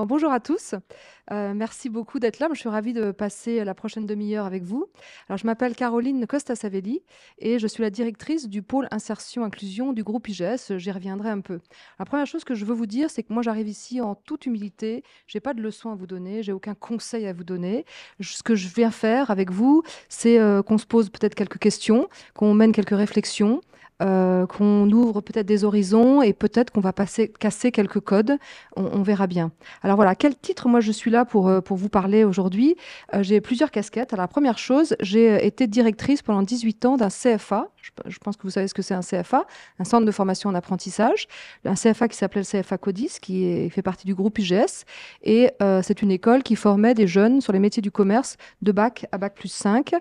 Bonjour à tous. Merci beaucoup d'être là. Je suis ravie de passer la prochaine demi-heure avec vous. Alors, je m'appelle Caroline Costa-Savelli et je suis la directrice du pôle insertion inclusion du groupe IGS. J'y reviendrai un peu. La première chose que je veux vous dire, c'est que moi, j'arrive ici en toute humilité. Je n'ai pas de leçons à vous donner, j'ai aucun conseil à vous donner. Ce que je viens faire avec vous, c'est qu'on se pose peut-être quelques questions, qu'on mène quelques réflexions. Qu'on ouvre peut-être des horizons et peut-être qu'on va casser quelques codes. On verra bien. Alors voilà, quel titre moi je suis là pour vous parler aujourd'hui. J'ai plusieurs casquettes. Alors la première chose, j'ai été directrice pendant 18 ans d'un CFA. Je pense que vous savez ce que c'est un CFA, un centre de formation en apprentissage. Un CFA qui s'appelait le CFA CODIS, qui fait partie du groupe IGS. Et c'est une école qui formait des jeunes sur les métiers du commerce de bac à bac plus 5.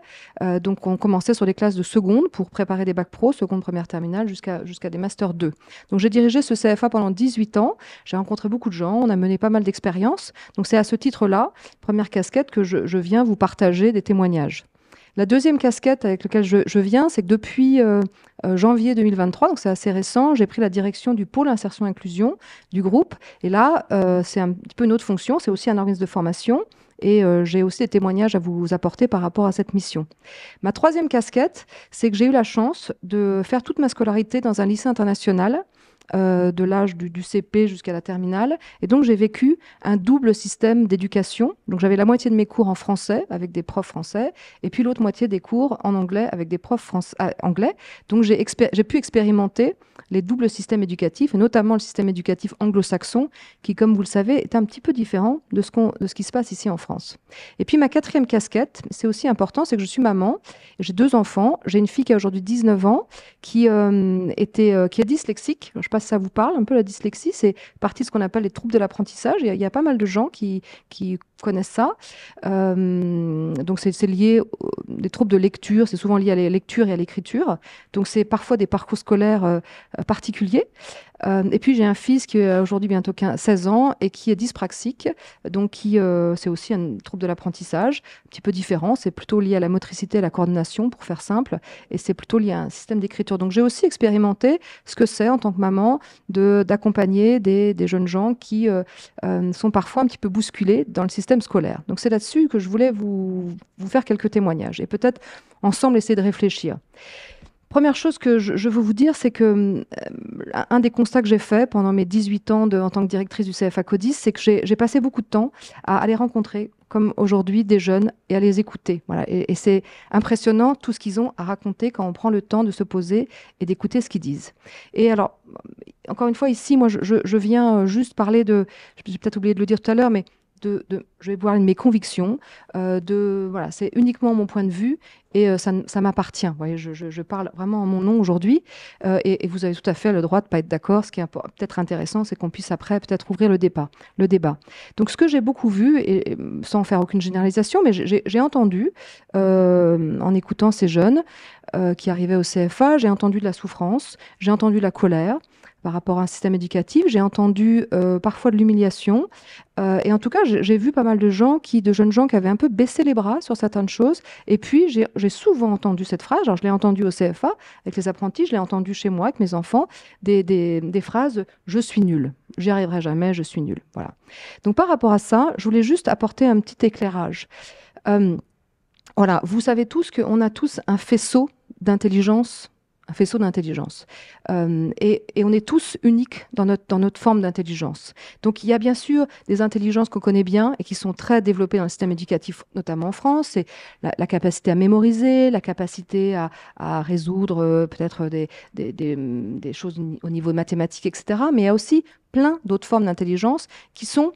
Donc on commençait sur les classes de seconde pour préparer des bacs pro, seconde, première terminale, jusqu'à des Master 2. Donc j'ai dirigé ce CFA pendant 18 ans. J'ai rencontré beaucoup de gens, on a mené pas mal d'expériences. Donc c'est à ce titre-là, première casquette, que je viens vous partager des témoignages. La deuxième casquette avec laquelle je viens, c'est que depuis janvier 2023, donc c'est assez récent, j'ai pris la direction du pôle insertion inclusion du groupe. Et là, c'est un petit peu une autre fonction, c'est aussi un organisme de formation. Et j'ai aussi des témoignages à vous apporter par rapport à cette mission. Ma troisième casquette, c'est que j'ai eu la chance de faire toute ma scolarité dans un lycée international, de l'âge du CP jusqu'à la terminale. Et donc, j'ai vécu un double système d'éducation. Donc, j'avais la moitié de mes cours en français avec des profs français et puis l'autre moitié des cours en anglais avec des profs anglais. Donc, j'ai pu expérimenter les doubles systèmes éducatifs, et notamment le système éducatif anglo-saxon, qui, comme vous le savez, est un petit peu différent de ce qui se passe ici en France. Et puis, ma quatrième casquette, c'est aussi important, c'est que je suis maman. J'ai 2 enfants. J'ai une fille qui a aujourd'hui 19 ans, qui est dyslexique. Je ne sais pas si ça vous parle un peu, la dyslexie. C'est partie de ce qu'on appelle les troubles de l'apprentissage. Il y a pas mal de gens qui connaissent ça. Donc, c'est lié des troubles de lecture. C'est souvent lié à la lecture et à l'écriture. Donc, c'est parfois des parcours scolaires particuliers. Et puis j'ai un fils qui a aujourd'hui bientôt 16 ans et qui est dyspraxique, donc c'est aussi un trouble de l'apprentissage, un petit peu différent, c'est plutôt lié à la motricité et à la coordination pour faire simple, et c'est plutôt lié à un système d'écriture. Donc j'ai aussi expérimenté ce que c'est en tant que maman d'accompagner des jeunes gens qui sont parfois un petit peu bousculés dans le système scolaire. Donc c'est là-dessus que je voulais vous faire quelques témoignages et peut-être ensemble essayer de réfléchir. Première chose que je veux vous dire, c'est que un des constats que j'ai fait pendant mes 18 ans en tant que directrice du CFA CODIS, c'est que j'ai passé beaucoup de temps à aller rencontrer, comme aujourd'hui, des jeunes et à les écouter. Voilà. Et c'est impressionnant tout ce qu'ils ont à raconter quand on prend le temps de se poser et d'écouter ce qu'ils disent. Et alors, encore une fois, ici, moi, je viens juste parler j'ai peut-être oublié de le dire tout à l'heure, mais je vais parler de mes convictions, voilà, c'est uniquement mon point de vue et ça m'appartient. Vous voyez, je parle vraiment en mon nom aujourd'hui et vous avez tout à fait le droit de ne pas être d'accord. Ce qui est peut-être intéressant, c'est qu'on puisse après peut-être ouvrir le débat. Donc, ce que j'ai beaucoup vu, et sans faire aucune généralisation, mais j'ai entendu, en écoutant ces jeunes qui arrivaient au CFA, j'ai entendu de la souffrance, j'ai entendu de la colère par rapport à un système éducatif. J'ai entendu parfois de l'humiliation. Et en tout cas, j'ai vu pas mal de jeunes gens qui avaient un peu baissé les bras sur certaines choses. Et puis, j'ai souvent entendu cette phrase. Alors, je l'ai entendue au CFA avec les apprentis, je l'ai entendue chez moi avec mes enfants, des phrases « je suis nul »,« j'y arriverai jamais, je suis nul ». Voilà. Donc, par rapport à ça, je voulais juste apporter un petit éclairage. Voilà, vous savez tous qu'on a tous un faisceau d'intelligence. Et on est tous uniques dans notre forme d'intelligence. Donc il y a bien sûr des intelligences qu'on connaît bien et qui sont très développées dans le système éducatif, notamment en France. C'est la capacité à mémoriser, la capacité à résoudre peut-être des choses au niveau mathématique, etc. Mais il y a aussi plein d'autres formes d'intelligence qui sont,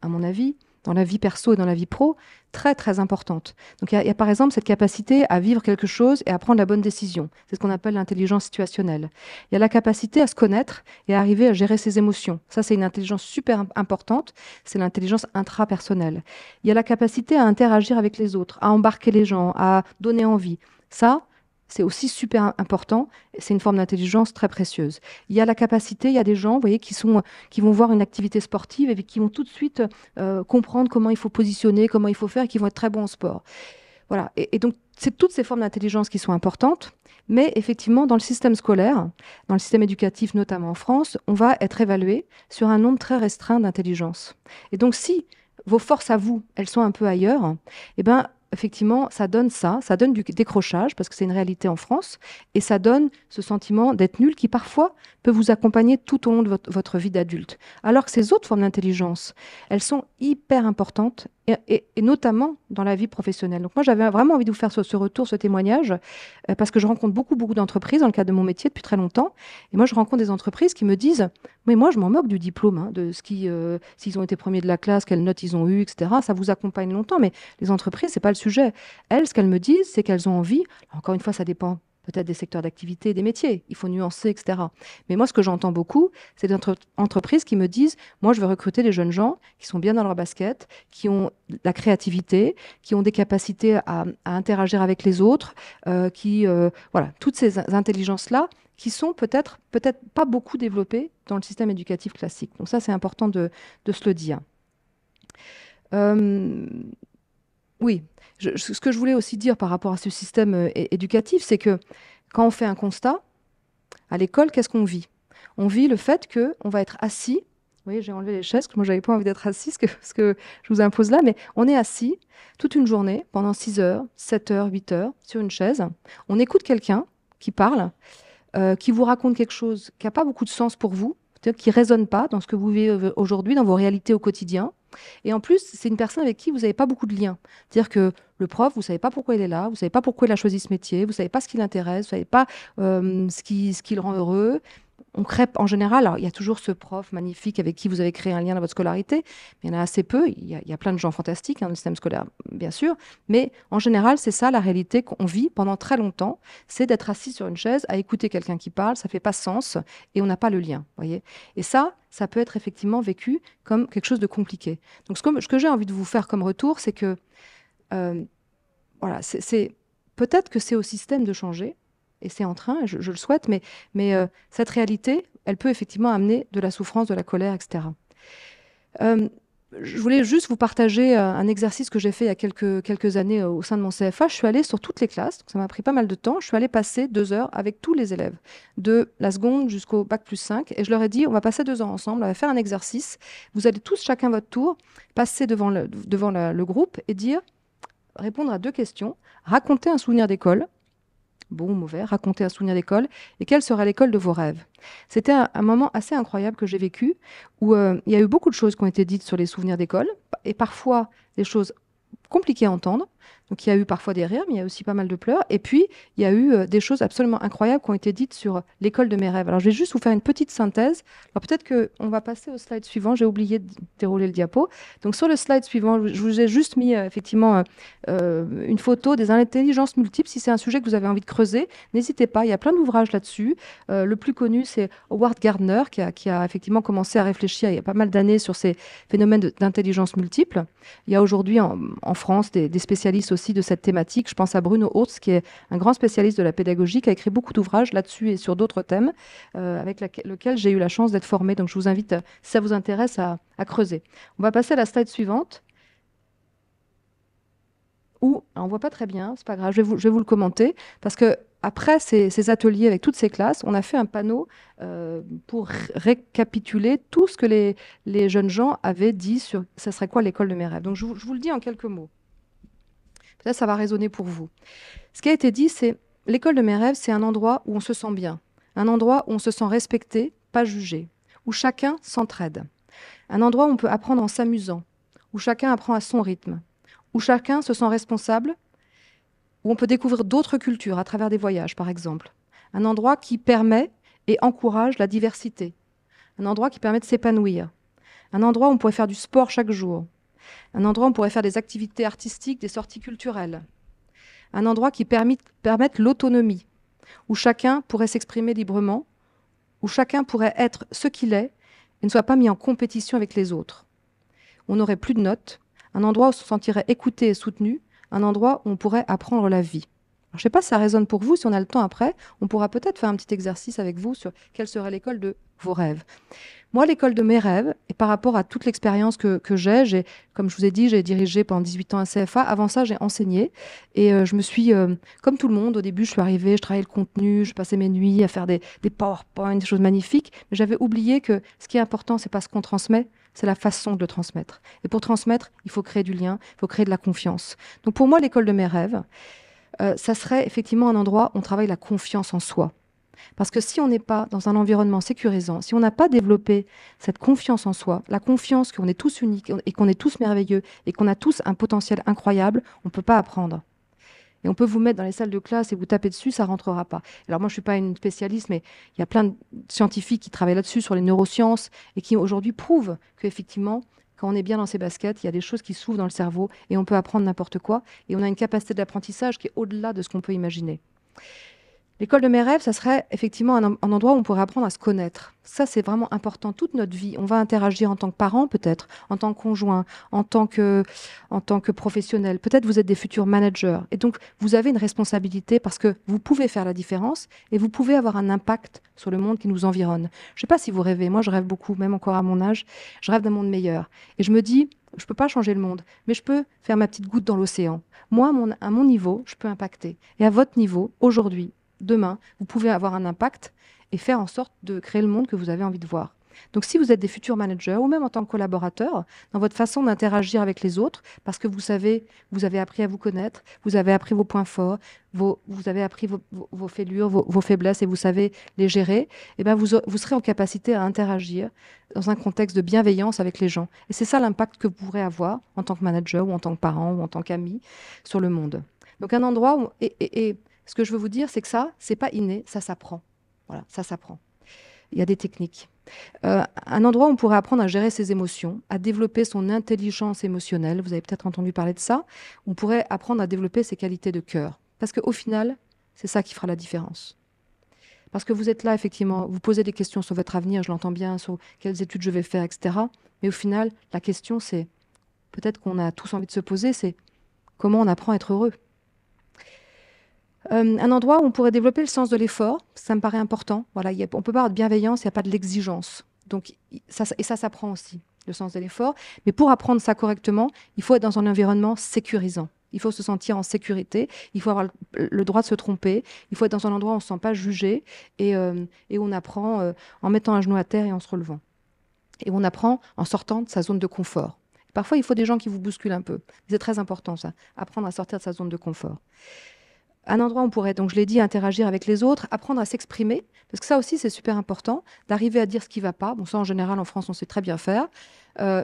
à mon avis, dans la vie perso et dans la vie pro, très, très importante. Donc, il y a par exemple cette capacité à vivre quelque chose et à prendre la bonne décision. C'est ce qu'on appelle l'intelligence situationnelle. Il y a la capacité à se connaître et à arriver à gérer ses émotions. Ça, c'est une intelligence super importante. C'est l'intelligence intrapersonnelle. Il y a la capacité à interagir avec les autres, à embarquer les gens, à donner envie. Ça, c'est aussi super important. C'est une forme d'intelligence très précieuse. Il y a la capacité, il y a des gens, vous voyez, qui vont voir une activité sportive et qui vont tout de suite comprendre comment il faut positionner, comment il faut faire, et qui vont être très bons en sport. Voilà. Et donc, c'est toutes ces formes d'intelligence qui sont importantes. Mais effectivement, dans le système scolaire, dans le système éducatif, notamment en France, on va être évalué sur un nombre très restreint d'intelligence. Et donc, si vos forces à vous, elles sont un peu ailleurs, eh ben, effectivement, ça donne du décrochage, parce que c'est une réalité en France, et ça donne ce sentiment d'être nul qui parfois peut vous accompagner tout au long de votre vie d'adulte. Alors que ces autres formes d'intelligence, elles sont hyper importantes, et notamment dans la vie professionnelle. Donc moi, j'avais vraiment envie de vous faire ce retour, ce témoignage, parce que je rencontre beaucoup d'entreprises dans le cadre de mon métier depuis très longtemps. Et moi, je rencontre des entreprises qui me disent, mais moi, je m'en moque du diplôme, hein, de s'ils ont été premiers de la classe, quelles notes ils ont eues, etc. Ça vous accompagne longtemps, mais les entreprises, c'est pas le sujet. Elles, ce qu'elles me disent, c'est qu'elles ont envie, encore une fois, ça dépend peut-être des secteurs d'activité, des métiers, il faut nuancer, etc. Mais moi, ce que j'entends beaucoup, c'est des entreprises qui me disent, moi, je veux recruter des jeunes gens qui sont bien dans leur basket, qui ont la créativité, qui ont des capacités à interagir avec les autres, voilà, toutes ces intelligences-là qui sont peut-être pas beaucoup développées dans le système éducatif classique. Donc ça, c'est important de se le dire. Oui, ce que je voulais aussi dire par rapport à ce système éducatif, c'est que quand on fait un constat, à l'école, qu'est-ce qu'on vit? On vit le fait qu'on va être assis. Vous voyez, j'ai enlevé les chaises, parce que moi, j'avais pas envie d'être assis, ce que je vous impose là, mais on est assis toute une journée, pendant 6 heures, 7 heures, 8 heures, sur une chaise. On écoute quelqu'un qui parle, qui vous raconte quelque chose qui n'a pas beaucoup de sens pour vous, qui ne résonne pas dans ce que vous vivez aujourd'hui, dans vos réalités au quotidien. Et en plus, c'est une personne avec qui vous n'avez pas beaucoup de liens. C'est-à-dire que le prof, vous ne savez pas pourquoi il est là, vous ne savez pas pourquoi il a choisi ce métier, vous ne savez pas ce qui l'intéresse, vous ne savez pas ce qui le rend heureux. On crée en général, alors il y a toujours ce prof magnifique avec qui vous avez créé un lien dans votre scolarité, mais il y en a assez peu. Il y a plein de gens fantastiques dans le système scolaire, bien sûr, mais en général, c'est ça la réalité qu'on vit pendant très longtemps, c'est d'être assis sur une chaise à écouter quelqu'un qui parle, ça ne fait pas sens et on n'a pas le lien, voyez. Et ça peut être effectivement vécu comme quelque chose de compliqué. Donc ce que j'ai envie de vous faire comme retour, c'est que voilà, peut-être que c'est au système de changer, et c'est en train, je le souhaite, mais cette réalité, elle peut effectivement amener de la souffrance, de la colère, etc. Je voulais juste vous partager un exercice que j'ai fait il y a quelques années au sein de mon CFA. Je suis allée sur toutes les classes, donc ça m'a pris pas mal de temps. Je suis allée passer 2 heures avec tous les élèves, de la seconde jusqu'au bac+5, et je leur ai dit, on va passer 2 heures ensemble, on va faire un exercice. Vous allez tous, chacun votre tour, passer devant le groupe et répondre à 2 questions, raconter un souvenir d'école, bon ou mauvais, raconter un souvenir d'école, et quelle serait l'école de vos rêves. C'était un moment assez incroyable que j'ai vécu, où il y a eu beaucoup de choses qui ont été dites sur les souvenirs d'école, et parfois des choses compliquées à entendre. Donc il y a eu parfois des rires, mais il y a aussi pas mal de pleurs. Et puis, il y a eu des choses absolument incroyables qui ont été dites sur l'école de mes rêves. Alors je vais juste vous faire une petite synthèse. Alors peut-être qu'on va passer au slide suivant. J'ai oublié de dérouler le diapo. Donc sur le slide suivant, je vous ai juste mis effectivement une photo des intelligences multiples. Si c'est un sujet que vous avez envie de creuser, n'hésitez pas. Il y a plein d'ouvrages là-dessus. Le plus connu, c'est Howard Gardner, qui a effectivement commencé à réfléchir il y a pas mal d'années sur ces phénomènes d'intelligence multiple. Il y a aujourd'hui en France des spécialistes aussi de cette thématique. Je pense à Bruno Hurtz, qui est un grand spécialiste de la pédagogie, qui a écrit beaucoup d'ouvrages là-dessus et sur d'autres thèmes, avec lequel j'ai eu la chance d'être formée. Donc je vous invite, si ça vous intéresse, à creuser. On va passer à la slide suivante. Alors, on ne voit pas très bien, c'est pas grave, je vais vous le commenter, parce que après ces ateliers avec toutes ces classes, on a fait un panneau pour récapituler tout ce que les jeunes gens avaient dit sur ça serait quoi l'école de mes rêves. Donc je vous le dis en quelques mots. Peut-être ça va résonner pour vous. Ce qui a été dit, c'est l'école de mes rêves, c'est un endroit où on se sent bien, un endroit où on se sent respecté, pas jugé, où chacun s'entraide, un endroit où on peut apprendre en s'amusant, où chacun apprend à son rythme, où chacun se sent responsable, où on peut découvrir d'autres cultures à travers des voyages, par exemple. Un endroit qui permet et encourage la diversité. Un endroit qui permet de s'épanouir. Un endroit où on pourrait faire du sport chaque jour. Un endroit où on pourrait faire des activités artistiques, des sorties culturelles. Un endroit qui permette l'autonomie, où chacun pourrait s'exprimer librement, où chacun pourrait être ce qu'il est et ne soit pas mis en compétition avec les autres. On n'aurait plus de notes. Un endroit où on se sentirait écouté et soutenu, un endroit où on pourrait apprendre la vie. Alors, je ne sais pas si ça résonne pour vous, si on a le temps après, on pourra peut-être faire un petit exercice avec vous sur quelle serait l'école de vos rêves. Moi, l'école de mes rêves, et par rapport à toute l'expérience que j'ai, comme je vous ai dit, j'ai dirigé pendant 18 ans un CFA. Avant ça, j'ai enseigné. Et je me suis, comme tout le monde, au début, je suis arrivée, je travaillais le contenu, je passais mes nuits à faire des PowerPoint, des choses magnifiques. Mais j'avais oublié que ce qui est important, c'est pas ce qu'on transmet, c'est la façon de le transmettre. Et pour transmettre, il faut créer du lien, il faut créer de la confiance. Donc pour moi, l'école de mes rêves, ça serait effectivement un endroit où on travaille la confiance en soi. Parce que si on n'est pas dans un environnement sécurisant, si on n'a pas développé cette confiance en soi, la confiance qu'on est tous uniques et qu'on est tous merveilleux et qu'on a tous un potentiel incroyable, on ne peut pas apprendre. Et on peut vous mettre dans les salles de classe et vous taper dessus, ça ne rentrera pas. Alors moi, je ne suis pas une spécialiste, mais il y a plein de scientifiques qui travaillent là-dessus, sur les neurosciences, et qui aujourd'hui prouvent qu'effectivement, quand on est bien dans ses baskets, il y a des choses qui s'ouvrent dans le cerveau et on peut apprendre n'importe quoi. Et on a une capacité d'apprentissage qui est au-delà de ce qu'on peut imaginer. L'école de mes rêves, ça serait effectivement un endroit où on pourrait apprendre à se connaître. Ça, c'est vraiment important. Toute notre vie, on va interagir en tant que parent, peut-être, en tant que conjoint, en tant que professionnel. Peut-être vous êtes des futurs managers. Et donc, vous avez une responsabilité parce que vous pouvez faire la différence et vous pouvez avoir un impact sur le monde qui nous environne. Je ne sais pas si vous rêvez. Moi, je rêve beaucoup, même encore à mon âge. Je rêve d'un monde meilleur. Et je me dis, je ne peux pas changer le monde, mais je peux faire ma petite goutte dans l'océan. Moi, à mon niveau, je peux impacter. Et à votre niveau, aujourd'hui, demain, vous pouvez avoir un impact et faire en sorte de créer le monde que vous avez envie de voir. Donc si vous êtes des futurs managers ou même en tant que collaborateur, dans votre façon d'interagir avec les autres, parce que vous savez, vous avez appris à vous connaître, vous avez appris vos points forts, vous avez appris vos fêlures, vos faiblesses et vous savez les gérer, et ben vous serez en capacité à interagir dans un contexte de bienveillance avec les gens. Et c'est ça l'impact que vous pourrez avoir en tant que manager ou en tant que parent ou en tant qu'ami sur le monde. Donc un endroit où... Ce que je veux vous dire, c'est que ça, c'est pas inné, ça s'apprend. Voilà, ça s'apprend. Il y a des techniques. Un endroit où on pourrait apprendre à gérer ses émotions, à développer son intelligence émotionnelle. Vous avez peut-être entendu parler de ça. On pourrait apprendre à développer ses qualités de cœur. Parce qu'au final, c'est ça qui fera la différence. Parce que vous êtes là, effectivement, vous posez des questions sur votre avenir, je l'entends bien, sur quelles études je vais faire, etc. Mais au final, la question, c'est, peut-être qu'on a tous envie de se poser, c'est comment on apprend à être heureux. Un endroit où on pourrait développer le sens de l'effort, ça me paraît important. Voilà, on ne peut pas avoir de bienveillance, il n'y a pas de l'exigence. Donc, ça s'apprend aussi, le sens de l'effort. Mais pour apprendre ça correctement, il faut être dans un environnement sécurisant. Il faut se sentir en sécurité, il faut avoir le droit de se tromper, il faut être dans un endroit où on ne se sent pas jugé et on apprend en mettant un genou à terre et en se relevant. Et on apprend en sortant de sa zone de confort. Parfois, il faut des gens qui vous bousculent un peu. C'est très important, ça, apprendre à sortir de sa zone de confort. Un endroit où on pourrait, donc je l'ai dit, interagir avec les autres, apprendre à s'exprimer, parce que ça aussi c'est super important, d'arriver à dire ce qui ne va pas. Bon, ça en général en France on sait très bien faire,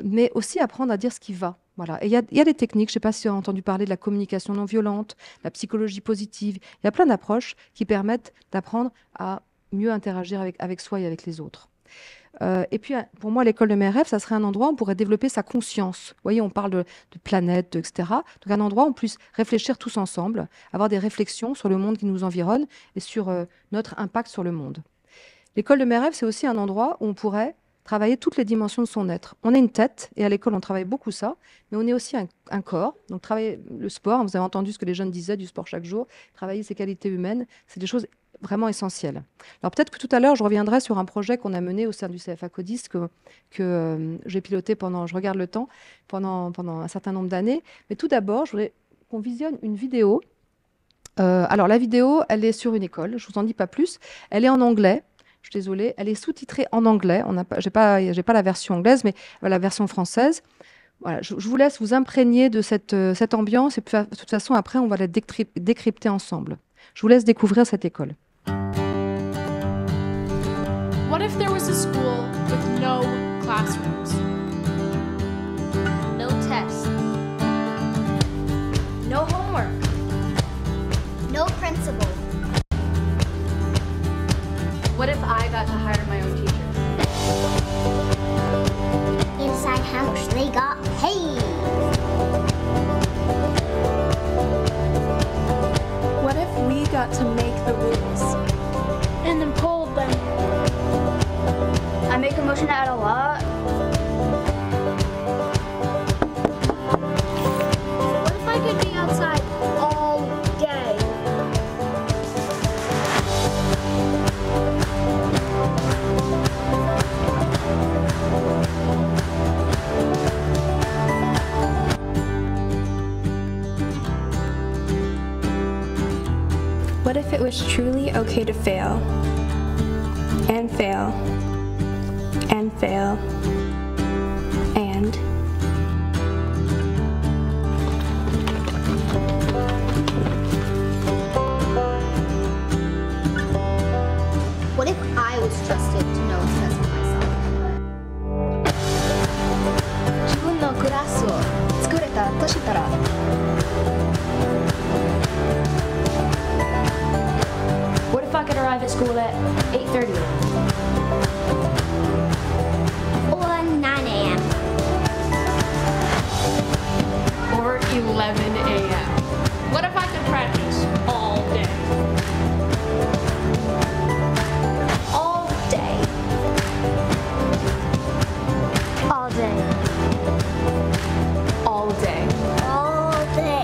mais aussi apprendre à dire ce qui va. Voilà. Et il y a des techniques, je ne sais pas si vous avez entendu parler de la communication non violente, la psychologie positive. Il y a plein d'approches qui permettent d'apprendre à mieux interagir avec soi et avec les autres. Et puis, pour moi, l'école de mes rêves, ça serait un endroit où on pourrait développer sa conscience. Vous voyez, on parle de planète, etc. Donc, un endroit où on puisse réfléchir tous ensemble, avoir des réflexions sur le monde qui nous environne et sur notre impact sur le monde. L'école de mes rêves, c'est aussi un endroit où on pourrait travailler toutes les dimensions de son être. On est une tête, et à l'école, on travaille beaucoup ça, mais on est aussi un corps. Donc, travailler le sport, vous avez entendu ce que les jeunes disaient du sport chaque jour, travailler ses qualités humaines, c'est des choses vraiment essentiel. Alors peut-être que tout à l'heure, je reviendrai sur un projet qu'on a mené au sein du CFA Codis que j'ai piloté je regarde le temps, pendant un certain nombre d'années. Mais tout d'abord, je voudrais qu'on visionne une vidéo. Alors la vidéo, elle est sur une école, je ne vous en dis pas plus. Elle est en anglais, je suis désolée, elle est sous-titrée en anglais. J'ai pas la version anglaise, mais la version française. Voilà, je vous laisse vous imprégner de cette ambiance et de toute façon, après, on va la décrypter ensemble. Je vous laisse découvrir cette école. What if there was a school with no classrooms? No tests. No homework. No principal. What if I got to hire my own teachers? Inside how much they got paid. What if we got to make the rules? And then pull them. I make a motion to add a lot. What if I could be outside all day? What if it was truly okay to fail? And fail. And fail. And... What if I was trusted to know what's best for myself? 自分のクラスを作れたとしたら What if I could arrive at school at 8:30? Or 9 a.m. or 11 a.m. What if I could practice all day? All day. All day. All day. All day.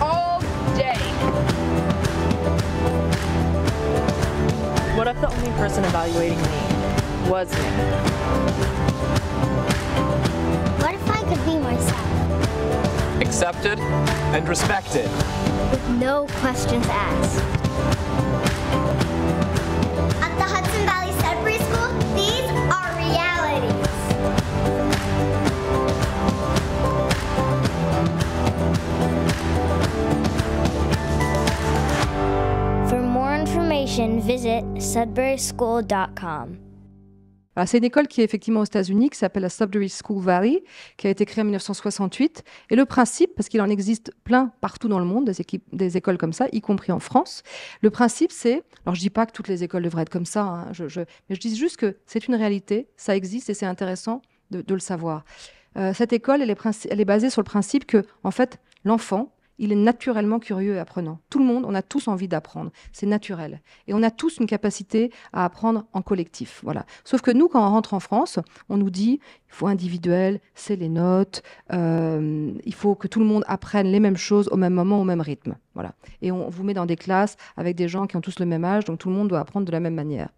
All day. What if the only person evaluating me was me? What if I could be myself? Accepted and respected. With no questions asked. At the Hudson Valley Sudbury School, these are realities. For more information, visit sudburyschool.com. Alors, c'est une école qui est effectivement aux États-Unis, qui s'appelle la Sudbury School Valley, qui a été créée en 1968. Et le principe, parce qu'il en existe plein partout dans le monde, des écoles comme ça, y compris en France, le principe c'est, alors je dis pas que toutes les écoles devraient être comme ça, hein, mais je dis juste que c'est une réalité, ça existe et c'est intéressant de le savoir. Cette école, elle est basée sur le principe que, en fait, l'enfant, il est naturellement curieux et apprenant. Tout le monde, on a tous envie d'apprendre. C'est naturel. Et on a tous une capacité à apprendre en collectif. Voilà. Sauf que nous, quand on rentre en France, on nous dit, il faut individuel, c'est les notes, il faut que tout le monde apprenne les mêmes choses au même moment, au même rythme. Voilà. Et on vous met dans des classes avec des gens qui ont tous le même âge, donc tout le monde doit apprendre de la même manière.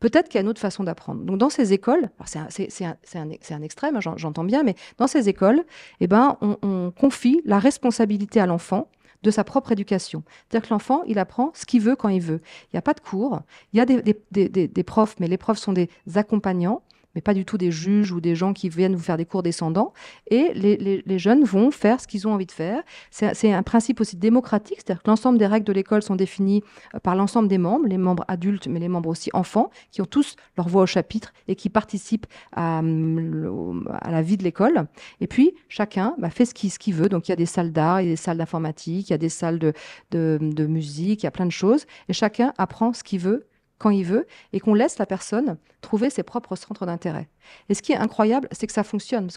Peut-être qu'il y a une autre façon d'apprendre. Donc, dans ces écoles, c'est un extrême, hein, j'entends bien, mais dans ces écoles, eh ben, on confie la responsabilité à l'enfant de sa propre éducation. C'est-à-dire que l'enfant, il apprend ce qu'il veut quand il veut. Il n'y a pas de cours, il y a des profs, mais les profs sont des accompagnants, mais pas du tout des juges ou des gens qui viennent vous faire des cours descendants. Et les jeunes vont faire ce qu'ils ont envie de faire. C'est un principe aussi démocratique, c'est-à-dire que l'ensemble des règles de l'école sont définies par l'ensemble des membres, les membres adultes, mais les membres aussi enfants, qui ont tous leur voix au chapitre et qui participent à la vie de l'école. Et puis, chacun fait ce qu'il veut. Donc, il y a des salles d'art, il y a des salles d'informatique, il y a des salles de musique, il y a plein de choses. Et chacun apprend ce qu'il veut, quand il veut, et qu'on laisse la personne trouver ses propres centres d'intérêt. Et ce qui est incroyable, c'est que ça fonctionne, parce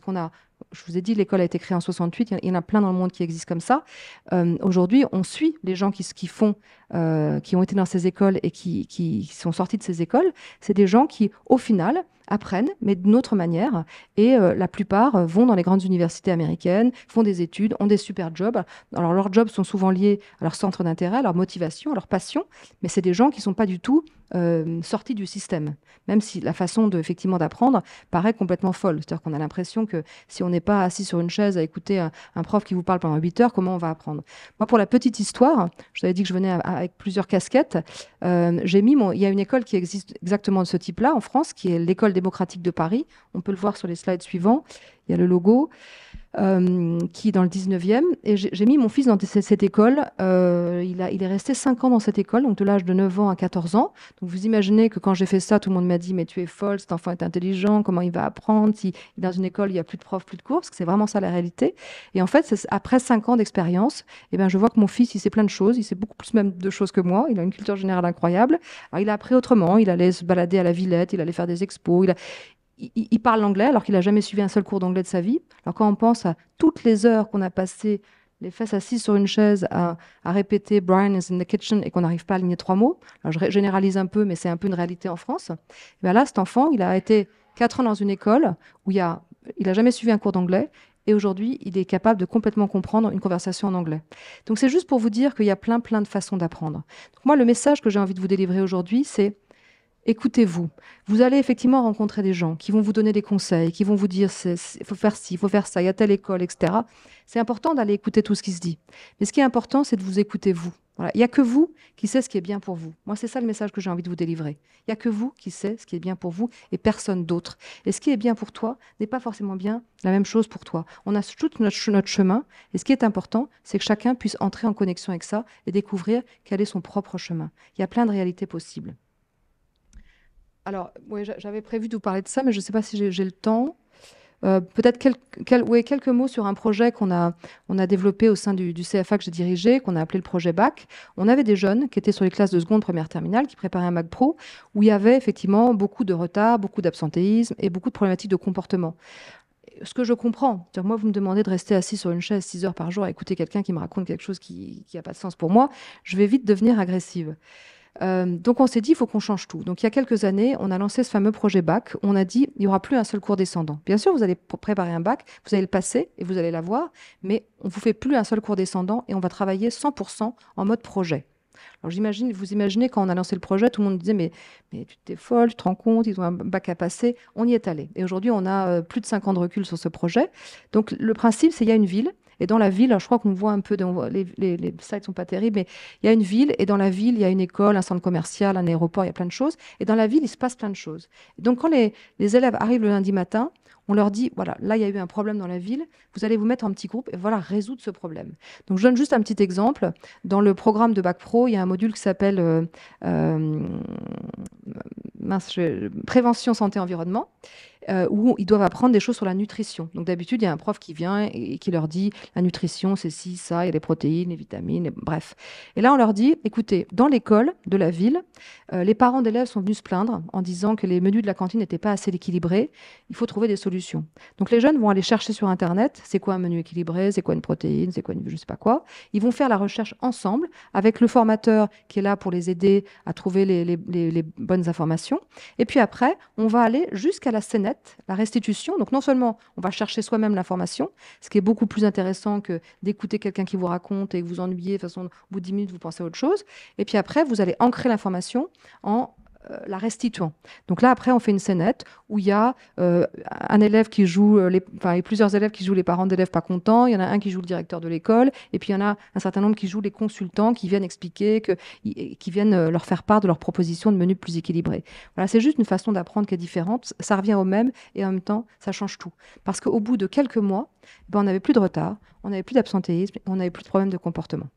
je vous ai dit, l'école a été créée en 68, il y en a plein dans le monde qui existent comme ça. Aujourd'hui, on suit les gens qui ont été dans ces écoles et qui sont sortis de ces écoles. C'est des gens qui, au final, apprennent, mais d'une autre manière. Et la plupart vont dans les grandes universités américaines, font des études, ont des super jobs. Alors, leurs jobs sont souvent liés à leur centre d'intérêt, à leur motivation, à leur passion, mais c'est des gens qui ne sont pas du tout sortis du système, même si la façon effectivement d'apprendre paraît complètement folle. C'est-à-dire qu'on a l'impression que si on n'est pas assis sur une chaise à écouter un prof qui vous parle pendant 8 heures, comment on va apprendre? Moi, pour la petite histoire, je vous avais dit que je venais avec plusieurs casquettes. Il y a une école qui existe exactement de ce type-là en France, qui est l'École démocratique de Paris. On peut le voir sur les slides suivants. Il y a le logo. Qui est dans le 19e. Et j'ai mis mon fils dans cette école. Il est resté 5 ans dans cette école, donc de l'âge de 9 ans à 14 ans. Donc vous imaginez que quand j'ai fait ça, tout le monde m'a dit « Mais tu es folle, cet enfant est intelligent, comment il va apprendre si dans une école, il n'y a plus de profs, plus de cours ?» Parce que c'est vraiment ça la réalité. Et en fait, après 5 ans d'expérience, je vois que mon fils, il sait plein de choses. Il sait beaucoup plus même de choses que moi. Il a une culture générale incroyable. Alors, il a appris autrement. Il allait se balader à la Villette, il allait faire des expos. Il parle l'anglais alors qu'il n'a jamais suivi un seul cours d'anglais de sa vie. Alors quand on pense à toutes les heures qu'on a passées, les fesses assises sur une chaise, à répéter « Brian is in the kitchen » et qu'on n'arrive pas à aligner 3 mots, alors je généralise un peu, mais c'est un peu une réalité en France. Et bien là, cet enfant, il a été 4 ans dans une école où il a jamais suivi un cours d'anglais. Et aujourd'hui, il est capable de complètement comprendre une conversation en anglais. Donc c'est juste pour vous dire qu'il y a plein de façons d'apprendre. Donc moi, le message que j'ai envie de vous délivrer aujourd'hui, c'est écoutez-vous. Vous allez effectivement rencontrer des gens qui vont vous donner des conseils, qui vont vous dire il faut faire ci, il faut faire ça, il y a telle école, etc. C'est important d'aller écouter tout ce qui se dit. Mais ce qui est important, c'est de vous écouter vous. Voilà. Il n'y a que vous qui sait ce qui est bien pour vous. Moi, c'est ça le message que j'ai envie de vous délivrer. Il n'y a que vous qui sait ce qui est bien pour vous et personne d'autre. Et ce qui est bien pour toi n'est pas forcément bien la même chose pour toi. On a tout notre chemin. Et ce qui est important, c'est que chacun puisse entrer en connexion avec ça et découvrir quel est son propre chemin. Il y a plein de réalités possibles. Alors, oui, j'avais prévu de vous parler de ça, mais je ne sais pas si j'ai le temps. Peut-être quelques mots sur un projet qu'on a développé au sein du CFA que j'ai dirigé, qu'on a appelé le projet BAC. On avait des jeunes qui étaient sur les classes de seconde, première, terminale, qui préparaient un Bac Pro, où il y avait effectivement beaucoup de retard, beaucoup d'absentéisme et beaucoup de problématiques de comportement. Ce que je comprends, moi, vous me demandez de rester assis sur une chaise 6 heures par jour à écouter quelqu'un qui me raconte quelque chose qui n'a pas de sens pour moi, je vais vite devenir agressive. Donc on s'est dit, il faut qu'on change tout. Donc il y a quelques années, on a lancé ce fameux projet BAC. On a dit, il n'y aura plus un seul cours descendant. Bien sûr, vous allez préparer un bac, vous allez le passer et vous allez l'avoir, mais on ne vous fait plus un seul cours descendant et on va travailler 100% en mode projet. Alors vous imaginez quand on a lancé le projet, tout le monde disait, mais tu t'es folle, tu te rends compte, ils ont un bac à passer. On y est allé. Et aujourd'hui, on a plus de 5 ans de recul sur ce projet. Donc le principe, c'est qu'il y a une ville. Et dans la ville, alors je crois qu'on voit un peu, les slides sont pas terribles, mais il y a une ville, et dans la ville, il y a une école, un centre commercial, un aéroport, il y a plein de choses. Et dans la ville, il se passe plein de choses. Et donc quand les élèves arrivent le lundi matin, on leur dit, voilà, là, il y a eu un problème dans la ville, vous allez vous mettre en petits groupes et voilà, résoudre ce problème. Donc je donne juste un petit exemple. Dans le programme de Bac Pro, il y a un module qui s'appelle prévention, santé, environnement. Où ils doivent apprendre des choses sur la nutrition. Donc d'habitude, il y a un prof qui vient et qui leur dit la nutrition, c'est ci, ça, il y a les protéines, les vitamines, bref. Et là, on leur dit, écoutez, dans l'école de la ville, les parents d'élèves sont venus se plaindre en disant que les menus de la cantine n'étaient pas assez équilibrés. Il faut trouver des solutions. Donc les jeunes vont aller chercher sur Internet, c'est quoi un menu équilibré, c'est quoi une protéine, c'est quoi je ne sais pas quoi. Ils vont faire la recherche ensemble avec le formateur qui est là pour les aider à trouver les bonnes informations. Et puis après, on va aller jusqu'à la scénette, la restitution. Donc non seulement on va chercher soi-même l'information, ce qui est beaucoup plus intéressant que d'écouter quelqu'un qui vous raconte et que vous ennuyez, de toute façon, au bout de 10 minutes, vous pensez à autre chose. Et puis après, vous allez ancrer l'information en la restituant. Donc là, après, on fait une scénette où il y a un élève qui joue, plusieurs élèves qui jouent les parents d'élèves pas contents, il y en a un qui joue le directeur de l'école, et puis il y en a un certain nombre qui jouent les consultants qui viennent expliquer, qui viennent leur faire part de leurs propositions de menus plus équilibrés. Voilà, c'est juste une façon d'apprendre qui est différente, ça revient au même, et en même temps, ça change tout. Parce qu'au bout de quelques mois, on n'avait plus de retard, on n'avait plus d'absentéisme, on n'avait plus de problème de comportement.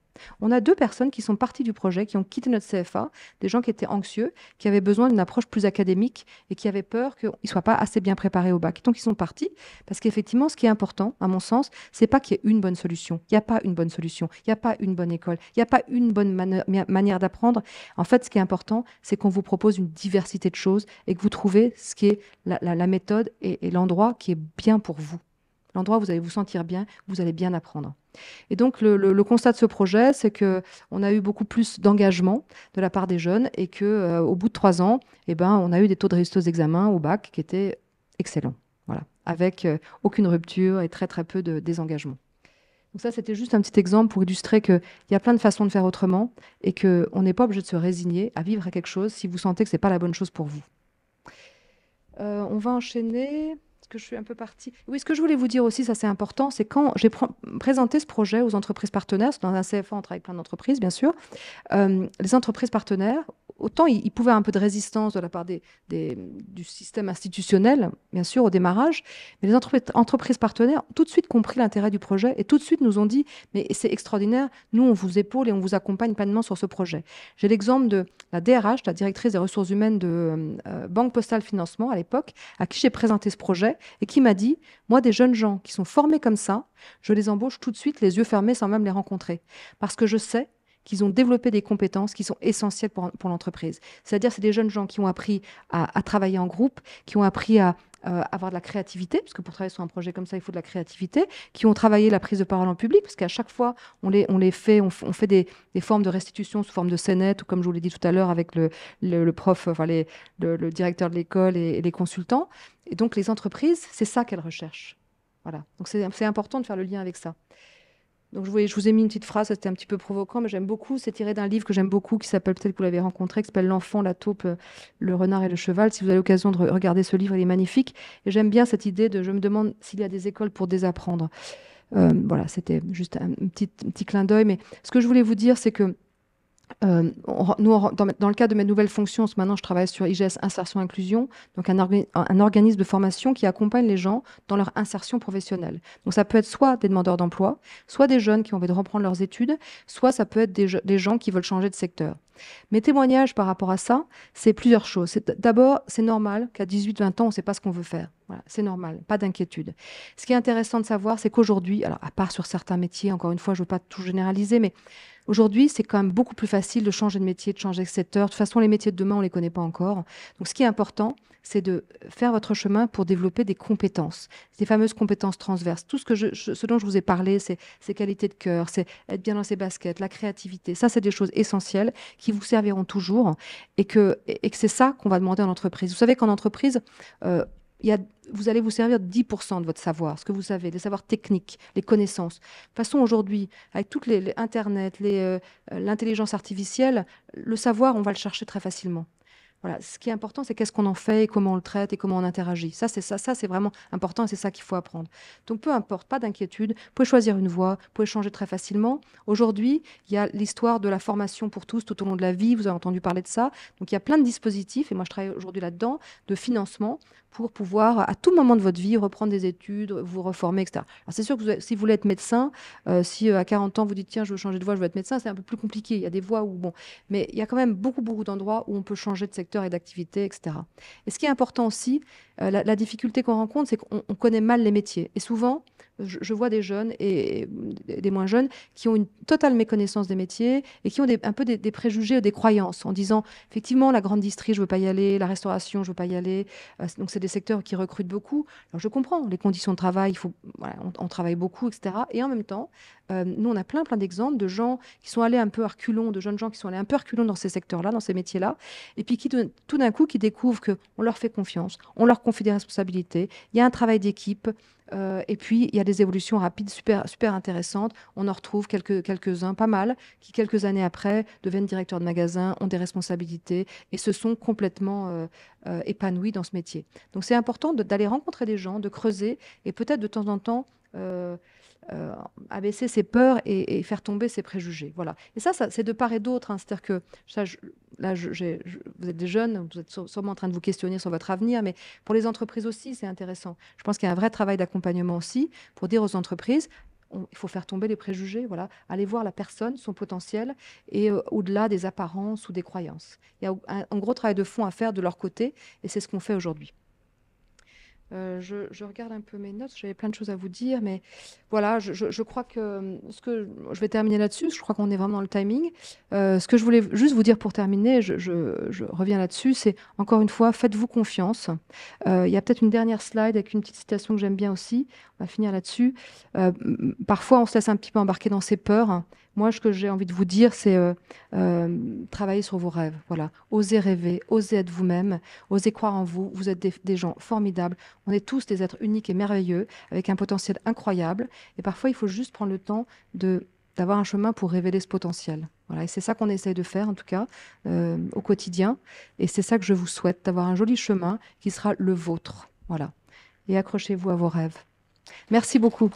On a 2 personnes qui sont parties du projet, qui ont quitté notre CFA, des gens qui étaient anxieux, qui avaient besoin d'une approche plus académique et qui avaient peur qu'ils ne soient pas assez bien préparés au bac. Donc ils sont partis parce qu'effectivement, ce qui est important, à mon sens, c'est pas qu'il y ait une bonne solution. Il n'y a pas une bonne solution, il n'y a pas une bonne école, il n'y a pas une bonne manière d'apprendre. En fait, ce qui est important, c'est qu'on vous propose une diversité de choses et que vous trouvez ce qui est la méthode et l'endroit qui est bien pour vous. L'endroit où vous allez vous sentir bien, où vous allez bien apprendre. Et donc, le constat de ce projet, c'est qu'on a eu beaucoup plus d'engagement de la part des jeunes et qu'au bout de 3 ans, on a eu des taux de réussite aux examens au bac qui étaient excellents, voilà, avec aucune rupture et très, très peu de désengagement. Donc ça, c'était juste un petit exemple pour illustrer qu'il y a plein de façons de faire autrement et qu'on n'est pas obligé de se résigner à vivre à quelque chose si vous sentez que ce n'est pas la bonne chose pour vous. On va enchaîner... que je suis un peu partie. Oui, ce que je voulais vous dire aussi, ça c'est important, c'est quand j'ai présenté ce projet aux entreprises partenaires, dans un CFA, on travaille avec plein d'entreprises, bien sûr, les entreprises partenaires, autant ils pouvaient avoir un peu de résistance de la part du système institutionnel, bien sûr, au démarrage, mais les entreprises partenaires ont tout de suite compris l'intérêt du projet et tout de suite nous ont dit, mais c'est extraordinaire, nous on vous épaule et on vous accompagne pleinement sur ce projet. J'ai l'exemple de la DRH, la directrice des ressources humaines de Banque Postale Financement à l'époque, à qui j'ai présenté ce projet, et qui m'a dit, moi, des jeunes gens qui sont formés comme ça, je les embauche tout de suite, les yeux fermés, sans même les rencontrer. Parce que je sais qu'ils ont développé des compétences qui sont essentielles pour l'entreprise. C'est-à-dire, c'est des jeunes gens qui ont appris à travailler en groupe, qui ont appris à avoir de la créativité, parce que pour travailler sur un projet comme ça, il faut de la créativité, qui ont travaillé la prise de parole en public, parce qu'à chaque fois, on fait des formes de restitution sous forme de scénette, ou comme je vous l'ai dit tout à l'heure, avec le prof, le directeur de l'école et les consultants. Et donc, les entreprises, c'est ça qu'elles recherchent. Voilà. Donc, c'est important de faire le lien avec ça. Donc je vous ai mis une petite phrase, c'était un petit peu provoquant, mais j'aime beaucoup. C'est tiré d'un livre que j'aime beaucoup, qui s'appelle, peut-être que vous l'avez rencontré, qui s'appelle L'enfant, la taupe, le renard et le cheval. Si vous avez l'occasion de regarder ce livre, il est magnifique. Et j'aime bien cette idée de, je me demande s'il y a des écoles pour désapprendre. Voilà, c'était juste un petit clin d'œil. Mais ce que je voulais vous dire, c'est que dans le cadre de mes nouvelles fonctions, maintenant je travaille sur IGS Insertion Inclusion, donc un organisme de formation qui accompagne les gens dans leur insertion professionnelle. Donc ça peut être soit des demandeurs d'emploi, soit des jeunes qui ont envie de reprendre leurs études, soit ça peut être des gens qui veulent changer de secteur. Mes témoignages par rapport à ça, c'est plusieurs choses. D'abord, c'est normal qu'à 18-20 ans, on ne sait pas ce qu'on veut faire. Voilà, c'est normal, pas d'inquiétude. Ce qui est intéressant de savoir, c'est qu'aujourd'hui, alors à part sur certains métiers, encore une fois, je ne veux pas tout généraliser, mais aujourd'hui, c'est quand même beaucoup plus facile de changer de métier, de changer de secteur. De toute façon, les métiers de demain, on ne les connaît pas encore. Donc, ce qui est important, c'est de faire votre chemin pour développer des compétences, ces fameuses compétences transverses. Tout ce dont je vous ai parlé, c'est ces qualités de cœur, c'est être bien dans ses baskets, la créativité. Ça, c'est des choses essentielles qui vous serviront toujours et que c'est ça qu'on va demander en entreprise. Vous savez qu'en entreprise, vous allez vous servir de 10% de votre savoir, ce que vous savez, les savoirs techniques, les connaissances. De toute façon, aujourd'hui, avec toutes les Internet, l'intelligence artificielle, le savoir, on va le chercher très facilement. Voilà. Ce qui est important, c'est qu'est-ce qu'on en fait, et comment on le traite et comment on interagit. Ça, c'est vraiment important et c'est ça qu'il faut apprendre. Donc, peu importe, pas d'inquiétude. Vous pouvez choisir une voie, vous pouvez changer très facilement. Aujourd'hui, il y a l'histoire de la formation pour tous tout au long de la vie. Vous avez entendu parler de ça. Donc, il y a plein de dispositifs, et moi, je travaille aujourd'hui là-dedans, de financement pour pouvoir, à tout moment de votre vie, reprendre des études, vous reformer, etc. Alors, c'est sûr que si vous voulez être médecin, si à 40 ans, vous dites, tiens, je veux changer de voie, je veux être médecin, c'est un peu plus compliqué. Il y a des voies où, bon, mais il y a quand même beaucoup d'endroits où on peut changer de secteur et d'activité, etc. Et ce qui est important aussi, la difficulté qu'on rencontre, c'est qu'on connaît mal les métiers. Et souvent, je vois des jeunes et des moins jeunes qui ont une totale méconnaissance des métiers et qui ont un peu des préjugés ou des croyances en disant, effectivement, la grande distrie, je ne veux pas y aller, la restauration, je ne veux pas y aller. Donc, c'est des secteurs qui recrutent beaucoup. Alors, je comprends, les conditions de travail, on travaille beaucoup, etc. Et en même temps, nous, on a plein d'exemples de gens qui sont allés un peu à reculons, de jeunes gens qui sont allés un peu à reculons dans ces secteurs-là, dans ces métiers-là, et puis qui, tout d'un coup, qui découvrent qu'on leur fait confiance, on leur confie des responsabilités, il y a un travail d'équipe, et puis il y a des évolutions rapides, super intéressantes. On en retrouve quelques-uns, pas mal, qui quelques années après deviennent directeurs de magasin, ont des responsabilités et se sont complètement épanouis dans ce métier. Donc c'est important d'aller rencontrer des gens, de creuser et peut-être de temps en temps abaisser ses peurs et faire tomber ses préjugés. Voilà. Et ça c'est de part et d'autre. Hein. C'est-à-dire que vous êtes des jeunes, vous êtes sûrement en train de vous questionner sur votre avenir, mais pour les entreprises aussi, c'est intéressant. Je pense qu'il y a un vrai travail d'accompagnement aussi pour dire aux entreprises, il faut faire tomber les préjugés, voilà, aller voir la personne, son potentiel, et au-delà des apparences ou des croyances. Il y a un gros travail de fond à faire de leur côté, et c'est ce qu'on fait aujourd'hui. Je regarde un peu mes notes, j'avais plein de choses à vous dire, mais voilà, je crois que je vais terminer là-dessus, je crois qu'on est vraiment dans le timing. Ce que je voulais juste vous dire pour terminer, je reviens là-dessus, c'est encore une fois, faites-vous confiance. Il y a peut-être une dernière slide avec une petite citation que j'aime bien aussi, on va finir là-dessus. Parfois, on se laisse un petit peu embarquer dans ses peurs. Moi, ce que j'ai envie de vous dire, c'est travailler sur vos rêves. Voilà. Osez rêver, osez être vous-même, osez croire en vous. Vous êtes des gens formidables. On est tous des êtres uniques et merveilleux, avec un potentiel incroyable. Et parfois, il faut juste prendre le temps d'avoir un chemin pour révéler ce potentiel. Voilà. Et c'est ça qu'on essaye de faire, en tout cas, au quotidien. Et c'est ça que je vous souhaite, d'avoir un joli chemin qui sera le vôtre. Voilà. Et accrochez-vous à vos rêves. Merci beaucoup.